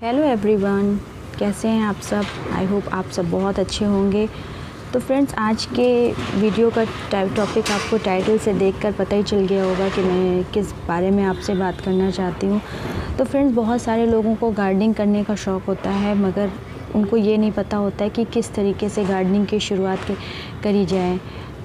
Hello everyone, कैसे हैं आप सब। आई होप आप सब बहुत अच्छे होंगे। तो फ्रेंड्स, आज के वीडियो का टॉपिक आपको टाइटल से देखकर पता ही चल गया होगा कि मैं किस बारे में आपसे बात करना चाहती हूँ। तो फ्रेंड्स, बहुत सारे लोगों को गार्डनिंग करने का शौक़ होता है, मगर उनको ये नहीं पता होता है कि किस तरीके से गार्डनिंग की शुरुआत करी जाए।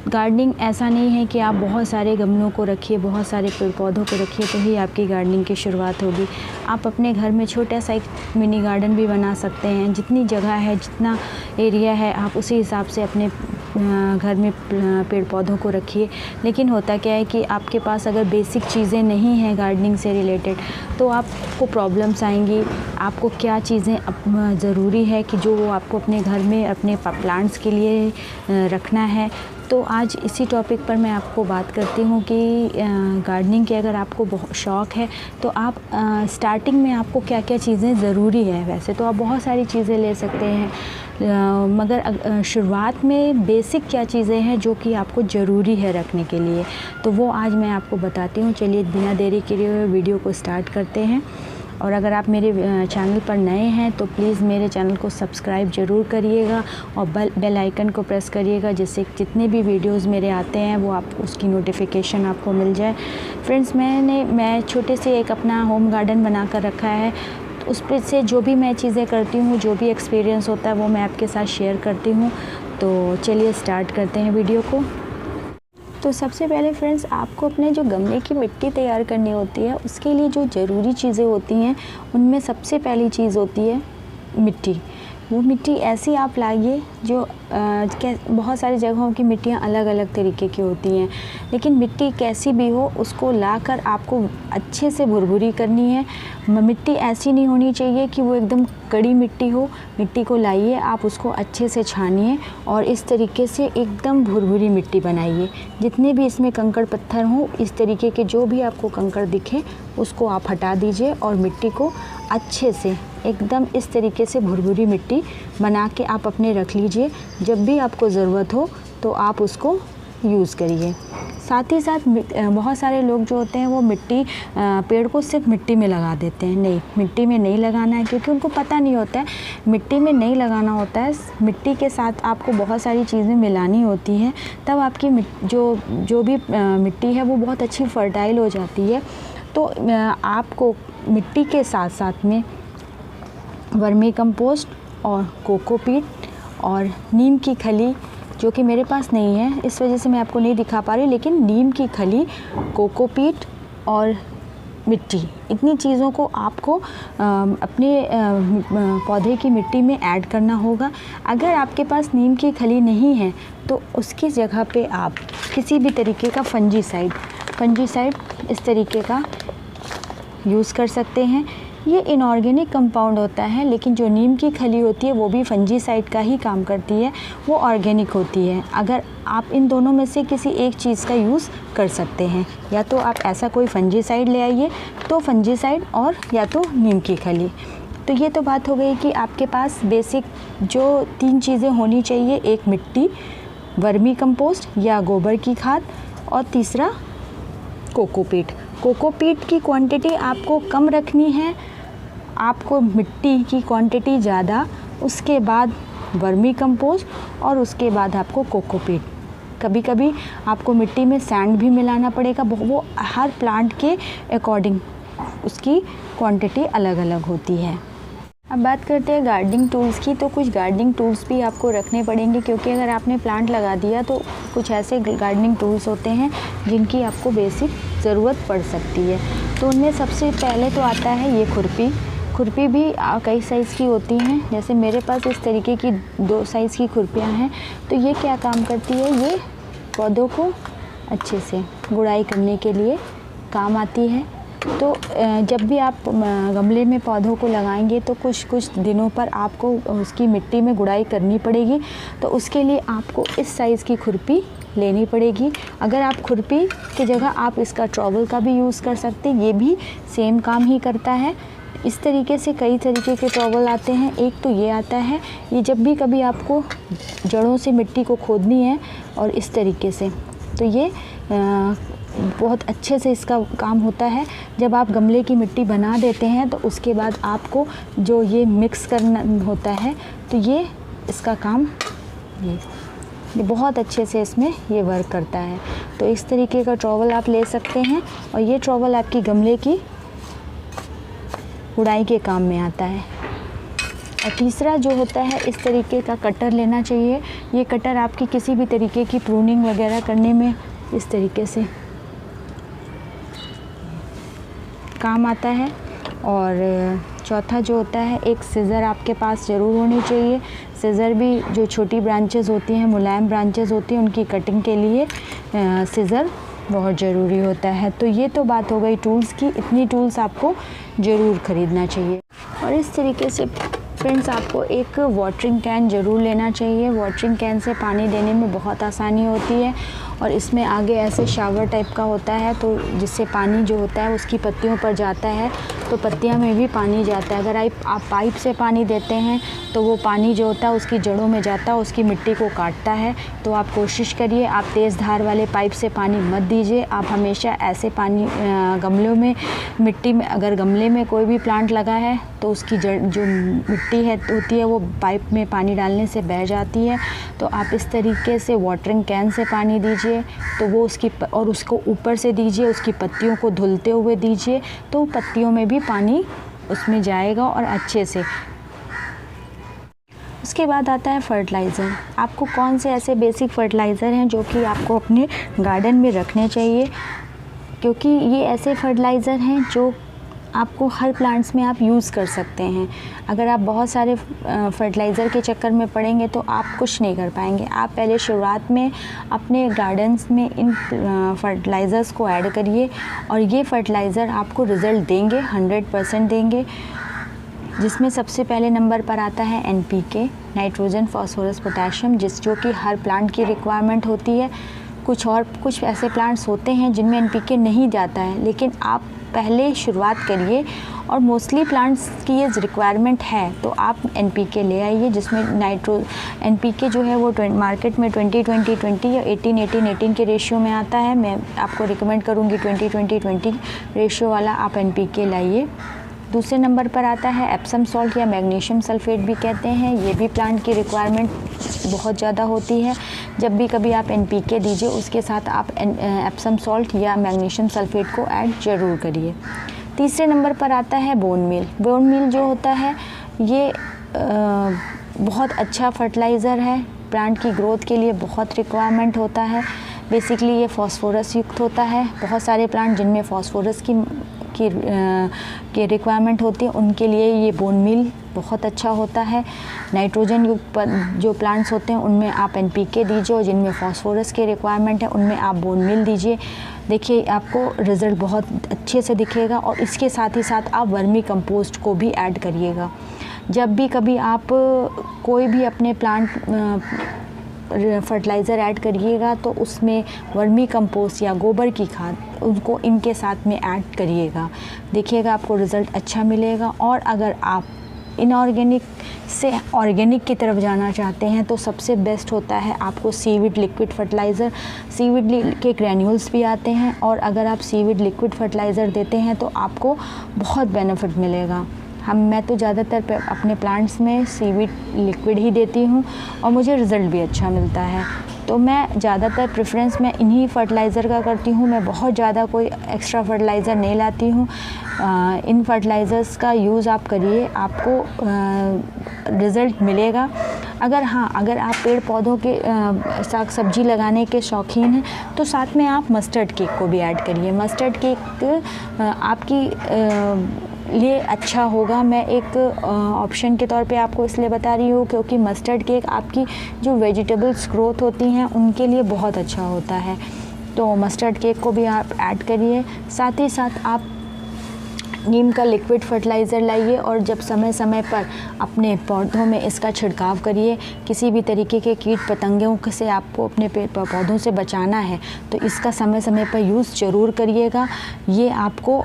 गार्डनिंग ऐसा नहीं है कि आप बहुत सारे गमलों को रखिए, बहुत सारे पेड़ पौधों को रखिए तो ही आपकी गार्डनिंग की शुरुआत होगी। आप अपने घर में छोटा सा एक मिनी गार्डन भी बना सकते हैं। जितनी जगह है, जितना एरिया है, आप उसी हिसाब से अपने घर में पेड़ पौधों को रखिए। लेकिन होता क्या है कि आपके पास अगर बेसिक चीज़ें नहीं हैं गार्डनिंग से रिलेटेड, तो आपको प्रॉब्लम्स आएंगी। आपको क्या चीज़ें ज़रूरी है कि जो आपको अपने घर में अपने प्लांट्स के लिए रखना है। तो आज इसी टॉपिक पर मैं आपको बात करती हूँ कि गार्डनिंग के अगर आपको बहुत शौक़ है तो आप स्टार्टिंग में आपको क्या क्या चीज़ें ज़रूरी है। वैसे तो आप बहुत सारी चीज़ें ले सकते हैं, मगर शुरुआत में बेसिक क्या चीज़ें हैं जो कि आपको ज़रूरी है रखने के लिए, तो वो आज मैं आपको बताती हूँ। चलिए बिना देरी किए वीडियो को स्टार्ट करते हैं। और अगर आप मेरे चैनल पर नए हैं तो प्लीज़ मेरे चैनल को सब्सक्राइब ज़रूर करिएगा और बेल आइकन को प्रेस करिएगा, जिससे जितने भी वीडियोस मेरे आते हैं वो आप उसकी नोटिफिकेशन आपको मिल जाए। फ्रेंड्स, मैं छोटे से एक अपना होम गार्डन बना कर रखा है। तो उस पर से जो भी मैं चीज़ें करती हूँ, जो भी एक्सपीरियंस होता है वो मैं आपके साथ शेयर करती हूँ। तो चलिए स्टार्ट करते हैं वीडियो को। तो सबसे पहले फ्रेंड्स, आपको अपने जो गमले की मिट्टी तैयार करनी होती है, उसके लिए जो ज़रूरी चीज़ें होती हैं उनमें सबसे पहली चीज़ होती है मिट्टी। वो मिट्टी ऐसी आप लाइए जो बहुत सारी जगहों की मिट्टियाँ अलग अलग तरीके की होती हैं, लेकिन मिट्टी कैसी भी हो उसको लाकर आपको अच्छे से भुरभुरी करनी है। मिट्टी ऐसी नहीं होनी चाहिए कि वो एकदम कड़ी मिट्टी हो। मिट्टी को लाइए, आप उसको अच्छे से छानिए और इस तरीके से एकदम भुरभुरी मिट्टी बनाइए। जितने भी इसमें कंकड़ पत्थर हों, इस तरीके के जो भी आपको कंकड़ दिखे उसको आप हटा दीजिए और मिट्टी को अच्छे से एकदम इस तरीके से भुरभुरी मिट्टी बना के आप अपने रख लीजिए। जब भी आपको ज़रूरत हो तो आप उसको यूज़ करिए। साथ ही साथ बहुत सारे लोग जो होते हैं वो मिट्टी पेड़ को सिर्फ मिट्टी में लगा देते हैं। नहीं, मिट्टी में नहीं लगाना है, क्योंकि उनको पता नहीं होता है मिट्टी में नहीं लगाना होता है। मिट्टी के साथ आपको बहुत सारी चीज़ें मिलानी होती हैं, तब आपकी जो भी मिट्टी है वो बहुत अच्छी फर्टाइल हो जाती है। तो आपको मिट्टी के साथ साथ में वर्मी कंपोस्ट और कोकोपीट और नीम की खली, जो कि मेरे पास नहीं है इस वजह से मैं आपको नहीं दिखा पा रही, लेकिन नीम की खली, कोकोपीट और मिट्टी, इतनी चीज़ों को आपको अपने पौधे की मिट्टी में ऐड करना होगा। अगर आपके पास नीम की खली नहीं है तो उसकी जगह पे आप किसी भी तरीके का फंजीसाइड इस तरीके का यूज़ कर सकते हैं। ये इनऑर्गेनिक कंपाउंड होता है, लेकिन जो नीम की खली होती है वो भी फंजीसाइड का ही काम करती है, वो ऑर्गेनिक होती है। अगर आप इन दोनों में से किसी एक चीज़ का यूज़ कर सकते हैं, या तो आप ऐसा कोई फंजीसाइड ले आइए, तो फंजीसाइड, और या तो नीम की खली। तो ये तो बात हो गई कि आपके पास बेसिक जो 3 चीज़ें होनी चाहिए, एक मिट्टी, वर्मी कंपोस्ट या गोबर की खाद, और तीसरा कोकोपीट। कोकोपीट की क्वांटिटी आपको कम रखनी है, आपको मिट्टी की क्वांटिटी ज़्यादा, उसके बाद वर्मी कंपोस्ट और उसके बाद आपको कोकोपीट। कभी कभी आपको मिट्टी में सैंड भी मिलाना पड़ेगा, वो हर प्लांट के अकॉर्डिंग उसकी क्वांटिटी अलग अलग होती है। अब बात करते हैं गार्डनिंग टूल्स की। तो कुछ गार्डनिंग टूल्स भी आपको रखने पड़ेंगे, क्योंकि अगर आपने प्लांट लगा दिया तो कुछ ऐसे गार्डनिंग टूल्स होते हैं जिनकी आपको बेसिक ज़रूरत पड़ सकती है। तो उनमें सबसे पहले तो आता है ये खुरपी भी कई साइज़ की होती हैं। जैसे मेरे पास इस तरीके की 2 साइज़ की खुरपियाँ हैं। तो ये क्या काम करती है, ये पौधों को अच्छे से गुड़ाई करने के लिए काम आती है। तो जब भी आप गमले में पौधों को लगाएंगे तो कुछ दिनों पर आपको उसकी मिट्टी में गुड़ाई करनी पड़ेगी। तो उसके लिए आपको इस साइज़ की खुरपी लेनी पड़ेगी। अगर आप खुरपी की जगह आप इसका ट्रॉवल का भी यूज़ कर सकते हैं, ये भी सेम काम ही करता है। इस तरीके से कई तरीके के ट्रॉवल आते हैं। एक तो ये आता है, ये जब भी कभी आपको जड़ों से मिट्टी को खोदनी है और इस तरीके से, तो ये बहुत अच्छे से इसका काम होता है। जब आप गमले की मिट्टी बना देते हैं तो उसके बाद आपको जो ये मिक्स करना होता है, तो ये इसका काम ये बहुत अच्छे से इसमें ये वर्क करता है। तो इस तरीके का ट्रॉवल आप ले सकते हैं और ये ट्रॉवल आपकी गमले की उड़ाई के काम में आता है। और तीसरा जो होता है, इस तरीके का कटर लेना चाहिए। ये कटर आपकी किसी भी तरीके की प्रूनिंग वगैरह करने में इस तरीके से काम आता है। और चौथा जो होता है, एक सीज़र आपके पास ज़रूर होनी चाहिए। सीज़र भी जो छोटी ब्रांचेस होती हैं, मुलायम ब्रांचेस होती हैं, उनकी कटिंग के लिए सीज़र बहुत ज़रूरी होता है। तो ये तो बात हो गई टूल्स की, इतनी टूल्स आपको ज़रूर ख़रीदना चाहिए। और इस तरीके से फ्रेंड्स आपको एक वाटरिंग कैन ज़रूर लेना चाहिए। वाटरिंग कैन से पानी देने में बहुत आसानी होती है और इसमें आगे ऐसे शावर टाइप का होता है, तो जिससे पानी जो होता है उसकी पत्तियों पर जाता है, तो पत्तियां में भी पानी जाता है। अगर आप पाइप से पानी देते हैं तो वो पानी जो होता है उसकी जड़ों में जाता है, उसकी मिट्टी को काटता है। तो आप कोशिश करिए आप तेज़ धार वाले पाइप से पानी मत दीजिए। आप हमेशा ऐसे पानी गमलों में, मिट्टी में, अगर गमले में कोई भी प्लांट लगा है तो उसकी जड़ जो मिट्टी होती है वो पाइप में पानी डालने से बह जाती है। तो आप इस तरीके से वाटरिंग कैन से पानी दीजिए, तो वो और उसको ऊपर से दीजिए, उसकी पत्तियों को धुलते हुए दीजिए, तो पत्तियों में भी पानी उसमें जाएगा और अच्छे से। उसके बाद आता है फर्टिलाइज़र। आपको कौन से ऐसे बेसिक फर्टिलाइज़र हैं जो कि आपको अपने गार्डन में रखने चाहिए, क्योंकि ये ऐसे फर्टिलाइज़र हैं जो आपको हर प्लांट्स में आप यूज़ कर सकते हैं। अगर आप बहुत सारे फर्टिलाइज़र के चक्कर में पड़ेंगे तो आप कुछ नहीं कर पाएंगे। आप पहले शुरुआत में अपने गार्डन्स में इन फर्टिलाइज़र्स को ऐड करिए और ये फर्टिलाइज़र आपको रिज़ल्ट देंगे, 100% देंगे। जिसमें सबसे पहले नंबर पर आता है NPK, नाइट्रोजन, फास्फोरस, पोटेशियम, जो कि हर प्लांट की रिक्वायरमेंट होती है। कुछ ऐसे प्लांट्स होते हैं जिनमें NPK नहीं जाता है, लेकिन आप पहले शुरुआत करिए और मोस्टली प्लांट्स की ये रिक्वायरमेंट है, तो आप NPK ले आइए, जिसमें NPK जो है वो मार्केट में 20-20-20 या 18-18-18 के रेशियो में आता है। मैं आपको रिकमेंड करूँगी 20-20-20 रेशियो वाला आप NPK लाइए। दूसरे नंबर पर आता है एप्सम सॉल्ट या मैग्नीशियम सल्फेट भी कहते हैं। ये भी प्लांट की रिक्वायरमेंट बहुत ज़्यादा होती है। जब भी कभी आप NPK दीजिए उसके साथ आप एप्सम सॉल्ट या मैग्नीशियम सल्फेट को ऐड ज़रूर करिए। तीसरे नंबर पर आता है बोन मील। बोन मील जो होता है ये बहुत अच्छा फर्टिलाइज़र है, प्लांट की ग्रोथ के लिए बहुत रिक्वायरमेंट होता है। बेसिकली ये फास्फोरस युक्त होता है। बहुत सारे प्लांट जिनमें फास्फोरस की रिक्वायरमेंट होती है उनके लिए ये बोन मील बहुत अच्छा होता है। नाइट्रोजन युक्त जो प्लांट्स होते हैं उनमें आप NPK दीजिए और जिनमें फास्फोरस की रिक्वायरमेंट है उनमें आप बोन मील दीजिए। देखिए आपको रिज़ल्ट बहुत अच्छे से दिखेगा। और इसके साथ ही साथ आप वर्मी कंपोस्ट को भी ऐड करिएगा। जब भी कभी आप कोई भी अपने प्लांट फर्टिलाइज़र ऐड करिएगा तो उसमें वर्मी कंपोस्ट या गोबर की खाद उनको इनके साथ में ऐड करिएगा। देखिएगा आपको रिज़ल्ट अच्छा मिलेगा। और अगर आप इनऑर्गेनिक से ऑर्गेनिक की तरफ जाना चाहते हैं तो सबसे बेस्ट होता है आपको सीवीड लिक्विड फर्टिलाइज़र। सीवीड के ग्रैन्यूल्स भी आते हैं और अगर आप सीवीड लिक्विड फर्टिलाइज़र देते हैं तो आपको बहुत बेनिफिट मिलेगा। मैं तो ज़्यादातर अपने प्लांट्स में सीवीड लिक्विड ही देती हूँ और मुझे रिज़ल्ट भी अच्छा मिलता है। तो मैं ज़्यादातर प्रेफरेंस मैं इन्हीं फर्टिलाइज़र का करती हूँ। मैं बहुत ज़्यादा कोई एक्स्ट्रा फर्टिलाइज़र नहीं लाती हूँ। इन फर्टिलाइज़र्स का यूज़ आप करिए, आपको रिज़ल्ट मिलेगा। अगर आप पेड़ पौधों के साग सब्जी लगाने के शौकीन हैं तो साथ में आप मस्टर्ड केक को भी ऐड करिए। मस्टर्ड केक आपकी लिए अच्छा होगा। मैं एक ऑप्शन के तौर पे आपको इसलिए बता रही हूँ क्योंकि मस्टर्ड केक आपकी जो वेजिटेबल्स ग्रोथ होती हैं उनके लिए बहुत अच्छा होता है। तो मस्टर्ड केक को भी आप ऐड करिए। साथ ही साथ आप नीम का लिक्विड फर्टिलाइज़र लाइए और जब समय समय पर अपने पौधों में इसका छिड़काव करिए। किसी भी तरीके के कीट पतंगों से आपको अपने पौधों से बचाना है तो इसका समय समय पर यूज़ ज़रूर करिएगा। ये आपको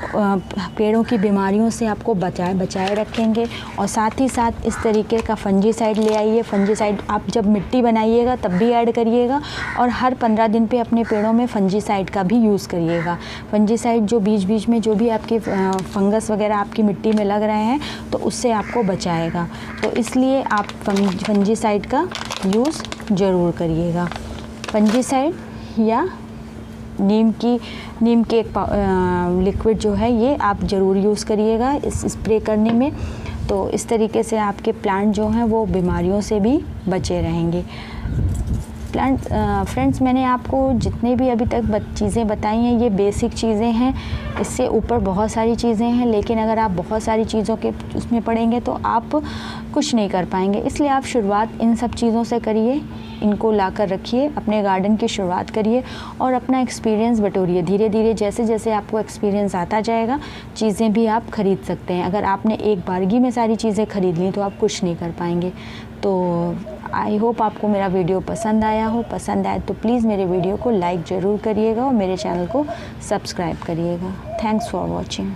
पेड़ों की बीमारियों से आपको बचाए रखेंगे। और साथ ही साथ इस तरीके का फंजीसाइड ले आइए। फंजीसाइड आप जब मिट्टी बनाइएगा तब भी ऐड करिएगा और हर 15 दिन पे अपने पेड़ों में फंजीसाइड का भी यूज़ करिएगा। फंजीसाइड जो बीच बीच में जो भी आपके फंगस वगैरह आपकी मिट्टी में लग रहे हैं तो उससे आपको बचाएगा। तो इसलिए आप फंजीसाइड का यूज़ ज़रूर करिएगा। फंजीसाइड या नीम के एक लिक्विड जो है ये आप ज़रूर यूज़ करिएगा इस स्प्रे करने में। तो इस तरीके से आपके प्लांट जो हैं वो बीमारियों से भी बचे रहेंगे। फ्रेंड्स, मैंने आपको जितने भी अभी तक चीज़ें बताई हैं ये बेसिक चीज़ें हैं। इससे ऊपर बहुत सारी चीज़ें हैं, लेकिन अगर आप बहुत सारी चीज़ों के उसमें पड़ेंगे तो आप कुछ नहीं कर पाएंगे। इसलिए आप शुरुआत इन सब चीज़ों से करिए, इनको लाकर रखिए, अपने गार्डन की शुरुआत करिए और अपना एक्सपीरियंस बटोरिए। धीरे धीरे जैसे जैसे आपको एक्सपीरियंस आता जाएगा चीज़ें भी आप ख़रीद सकते हैं। अगर आपने एक बारगी में सारी चीज़ें ख़रीद ली तो आप कुछ नहीं कर पाएंगे। तो आई होप आपको मेरा वीडियो पसंद आया हो। पसंद आए तो प्लीज़ मेरे वीडियो को लाइक ज़रूर करिएगा और मेरे चैनल को सब्सक्राइब करिएगा। Thanks for watching.